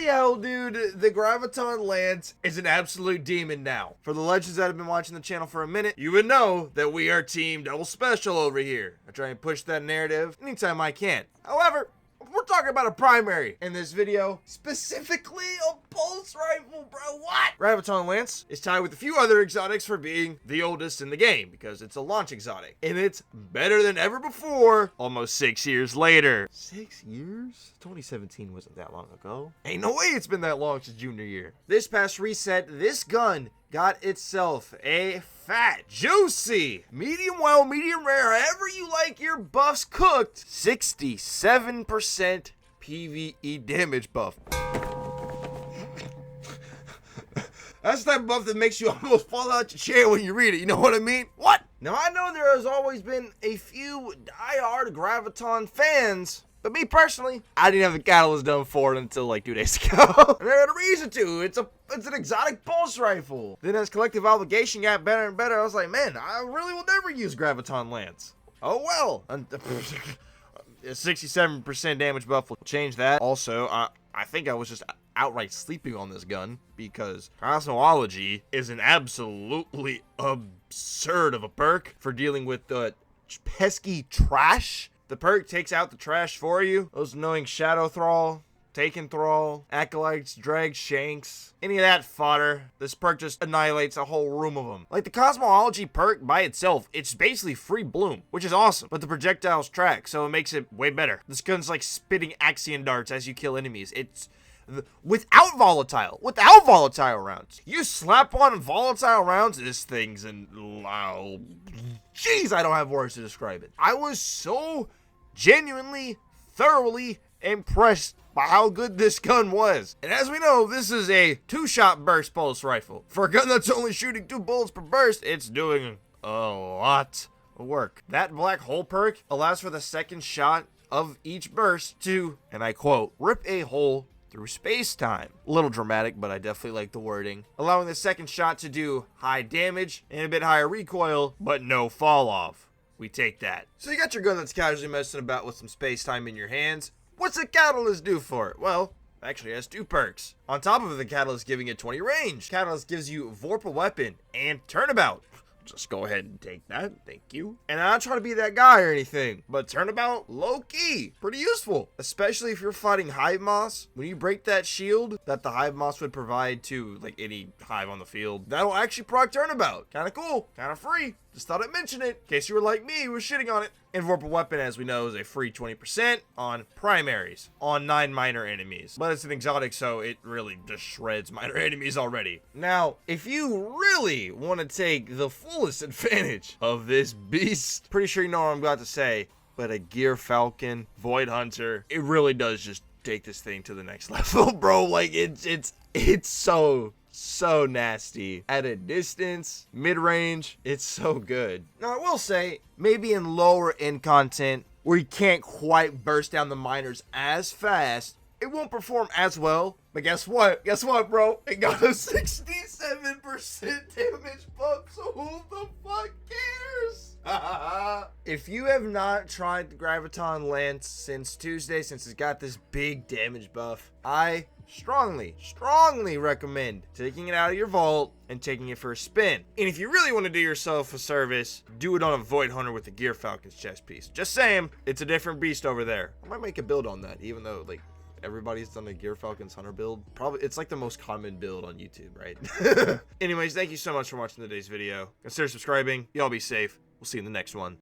hell, dude, the Graviton Lance is an absolute demon now. For the legends that have been watching the channel for a minute, you would know that we are Team Double Special over here. I try and push that narrative anytime I can. However, we're talking about a primary in this video, specifically a pulse rifle, bro. What? Graviton Lance is tied with a few other exotics for being the oldest in the game because it's a launch exotic. And it's better than ever before, almost 6 years later. 6 years? 2017 wasn't that long ago. Ain't no way it's been that long since junior year. This past reset, this gun got itself a fat, juicy, medium well, medium rare, however you like your buffs cooked, 67% PvE damage buff. That's the type of buff that makes you almost fall out your chair when you read it, you know what I mean? What? Now I know there has always been a few diehard Graviton fans, but me personally, I didn't have the catalyst done for it until like 2 days ago. And I had a reason to. It's an exotic pulse rifle. Then as collective obligation got better and better, I was like, man, I really will never use Graviton Lance. Oh well. 67% damage buff will change that. Also, I think I was just outright sleeping on this gun because cosmology is an absolutely absurd of a perk for dealing with the pesky trash. The perk takes out the trash for you. Those annoying Shadow Thrall, Taken Thrall, Acolytes, Dregs, Shanks, any of that fodder. This perk just annihilates a whole room of them. Like the Cosmology perk by itself, it's basically free bloom, which is awesome. But the projectiles track, so it makes it way better. This gun's like spitting Axion darts as you kill enemies. It's without volatile rounds. You slap on volatile rounds, this thing's wow. Jeez, I don't have words to describe it. I was so genuinely, thoroughly impressed by how good this gun was. And as we know, this is a 2-shot burst pulse rifle. For a gun that's only shooting 2 bullets per burst, it's doing a lot of work. That black hole perk allows for the second shot of each burst to, and I quote, rip a hole through space-time. A little dramatic, but I definitely like the wording. Allowing the second shot to do high damage and a bit higher recoil, but no fall off. We take that. So you got your gun that's casually messing about with some space-time in your hands. What's the catalyst do for it? Well, actually has 2 perks. On top of the catalyst giving it 20 range, catalyst gives you Vorp a weapon and turnabout. Just go ahead and take that, thank you. And I'm not trying to be that guy or anything, but turnabout, low-key, pretty useful. Especially if you're fighting Hive Moss. When you break that shield that the Hive Moss would provide to like any hive on the field, that'll actually proc turnabout. Kinda cool, kinda free. Just thought I'd mention it, in case you were like me, who was shitting on it. And Vorp a weapon, as we know, is a free 20% on primaries, on 9 minor enemies. But it's an exotic, so it really just shreds minor enemies already. Now, if you really want to take the fullest advantage of this beast, pretty sure you know what I'm about to say, but a Gear Falcon, Void Hunter, it really does just take this thing to the next level, bro. Like, it's so nasty. At a distance, mid-range, it's so good. Now, I will say, maybe in lower end content, where you can't quite burst down the miners as fast, it won't perform as well. But guess what? Guess what, bro? It got a 67% damage bump, so who the fuck cares? If you have not tried the Graviton Lance since Tuesday, since it's got this big damage buff, I strongly recommend taking it out of your vault and taking it for a spin. And if you really want to do yourself a service, do it on a Void Hunter with the Gear Falcon's chest piece. Just saying, it's a different beast over there. I might make a build on that, even though like everybody's done a Gear Falcon's Hunter build. Probably it's like the most common build on YouTube, right? Anyways, thank you so much for watching today's video. Consider subscribing. Y'all be safe. We'll see you in the next one.